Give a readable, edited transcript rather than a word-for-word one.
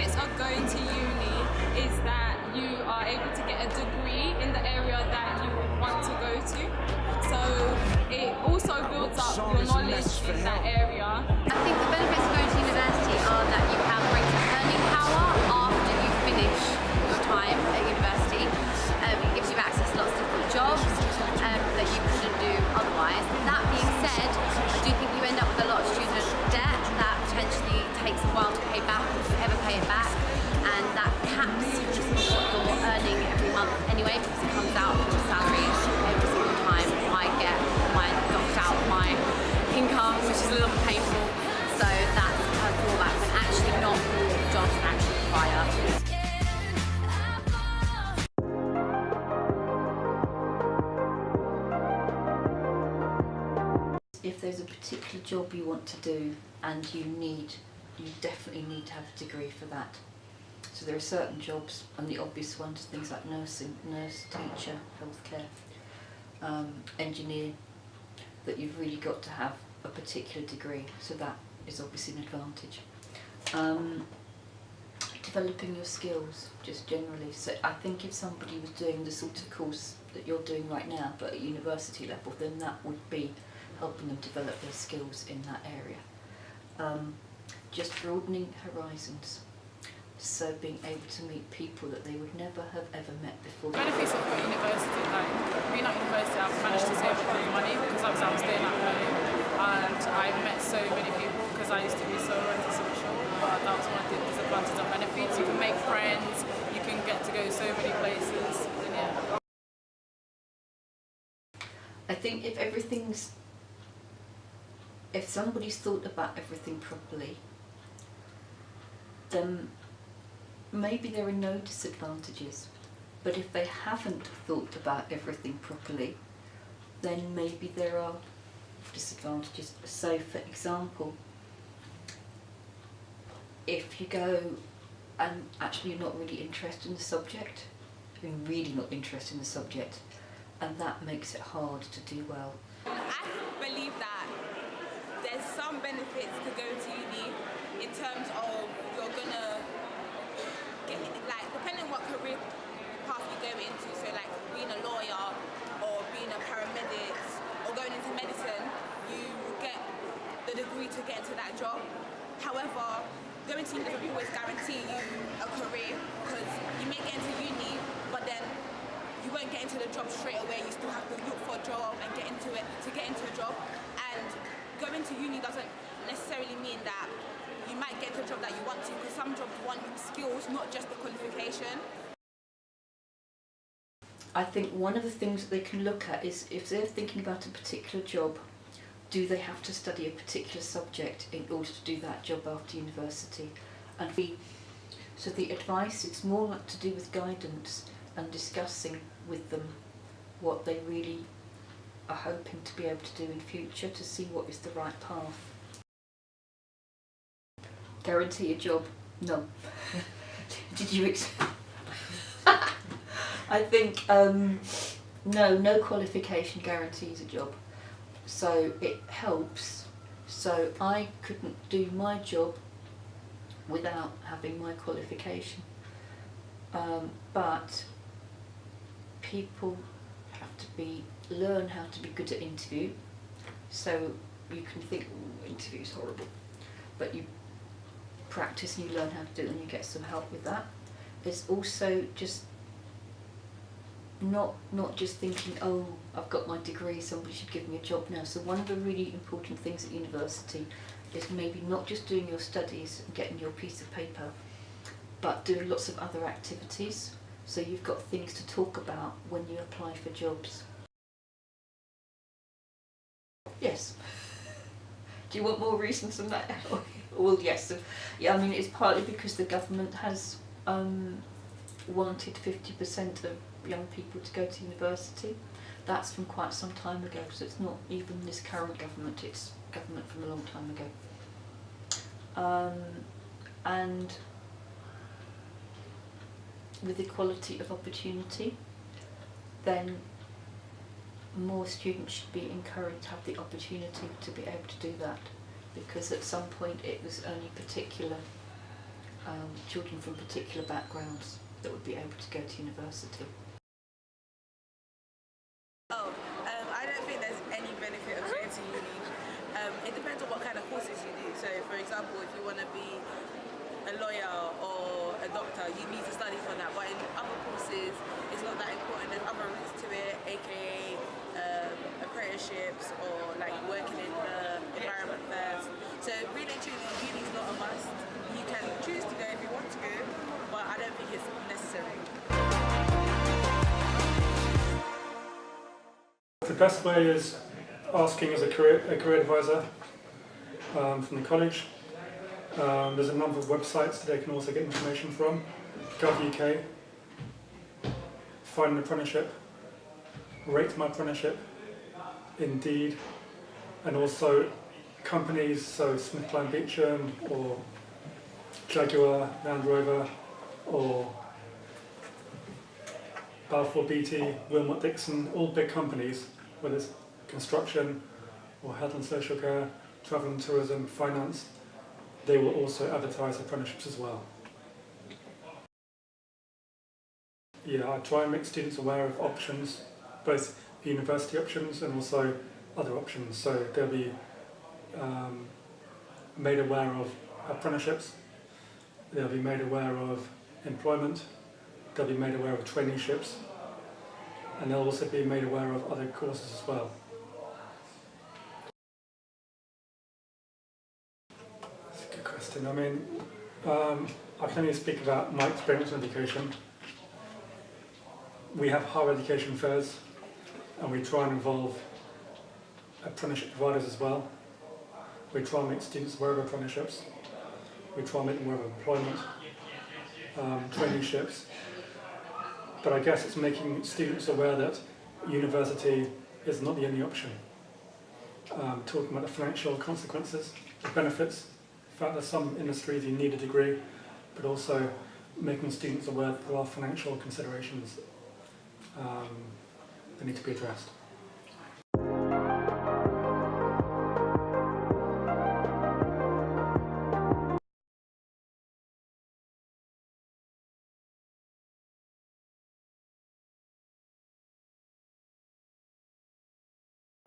benefits of going to uni is that you are able to get a degree in the area that you want to go to. So it also builds up your knowledge in that area. I think the benefits of going to university are that you have greater earning power after you finish your time at university. It gives you access to lots of different jobs that you couldn't do otherwise. That being said, I do think you end up with a lot of student debt that potentially takes a while to pay back if you ever pay it back, and that caps what you're earning every month anyway, because it comes out of your salary every single time I get knocked out of my income, which is a little bit painful. So that's a drawback when actually not all jobs actually require. If there's a particular job you want to do and you definitely need to have a degree for that. So there are certain jobs, and the obvious ones, things like nursing, nurse, teacher, healthcare, engineer, that you've really got to have a particular degree, so that is obviously an advantage. Developing your skills, just generally. So I think if somebody was doing the sort of course that you're doing right now, but at university level, then that would be helping them develop their skills in that area. Just broadening horizons, so being able to meet people that they would never have ever met before. Benefits of going to university, like being at university, I've managed to save a lot of money because obviously I'm staying at home, and I've met so many people because I used to be so antisocial, but that was one of the disadvantages and benefits. You can make friends, you can get to go so many places, and yeah. I think if somebody's thought about everything properly, then maybe there are no disadvantages. But if they haven't thought about everything properly, then maybe there are disadvantages. So for example, if you go and actually you're not really interested in the subject, really not interested in the subject, and that makes it hard to do well. I believe that there's some benefits to going to uni in terms of you're gonna get, like, depending on what career path you go into, so like being a lawyer or being a paramedic or going into medicine, you get the degree to get into that job. However, going to uni doesn't always guarantee you a career, because you may get into uni, but then you won't get into the job straight away. You still have to look for a job and get into it to get into a job. And going to uni doesn't necessarily mean that you might get to a job that you want to, because some jobs want skills, not just the qualification. I think one of the things that they can look at is, if they're thinking about a particular job, do they have to study a particular subject in order to do that job after university? So the advice, it's more like to do with guidance and discussing with them what they really are hoping to be able to do in future, to see what is the right path. Guarantee a job? No. Did you I think no qualification guarantees a job. So it helps. So I couldn't do my job without having my qualification. But people have to learn how to be good at interview. So you can think, oh, interview's horrible, but you practice and you learn how to do it and you get some help with that. It's also just not just thinking, oh, I've got my degree, somebody should give me a job now. So one of the really important things at university is maybe not just doing your studies and getting your piece of paper, but doing lots of other activities, so you've got things to talk about when you apply for jobs. Yes. Do you want more reasons than that? Well, yes. Yeah, I mean, it's partly because the government has wanted 50% of young people to go to university. That's from quite some time ago, so it's not even this current government, it's government from a long time ago. And with equality of opportunity, then more students should be encouraged to have the opportunity to be able to do that, because at some point it was only particular children from particular backgrounds that would be able to go to university? I don't think there's any benefit of going to uni. It depends on what kind of courses you do. So, for example, if you want to be a lawyer or a doctor, you need to study for that. But in other courses, it's not that important. There's other routes to it, aka apprenticeships or like working in the environment first. So, really and truly, uni is not a must. You can choose to go if you want to go, but I don't think it's necessary. The best way is asking as a career advisor from the college. There's a number of websites that they can also get information from. Gov.uk, Find an Apprenticeship, Rate My Apprenticeship, Indeed, and also companies, so Smith Plan Beecham or Jaguar, Land Rover, or Balfour Beatty, Wilmot Dixon, all big companies, whether it's construction or health and social care, travel and tourism, finance, they will also advertise apprenticeships as well. Yeah, I try and make students aware of options, both university options and also other options. So they'll be made aware of apprenticeships, they'll be made aware of employment, they'll be made aware of traineeships, and they'll also be made aware of other courses as well. That's a good question. I mean, I can only speak about my experience in education. We have higher education fairs, and we try and involve apprenticeship providers as well. We try and make students aware of apprenticeships. We try and make them aware of employment, traineeships. But I guess it's making students aware that university is not the only option. Talking about the financial consequences, the benefits, the fact that some industries you need a degree, but also making students aware that there are financial considerations that need to be addressed.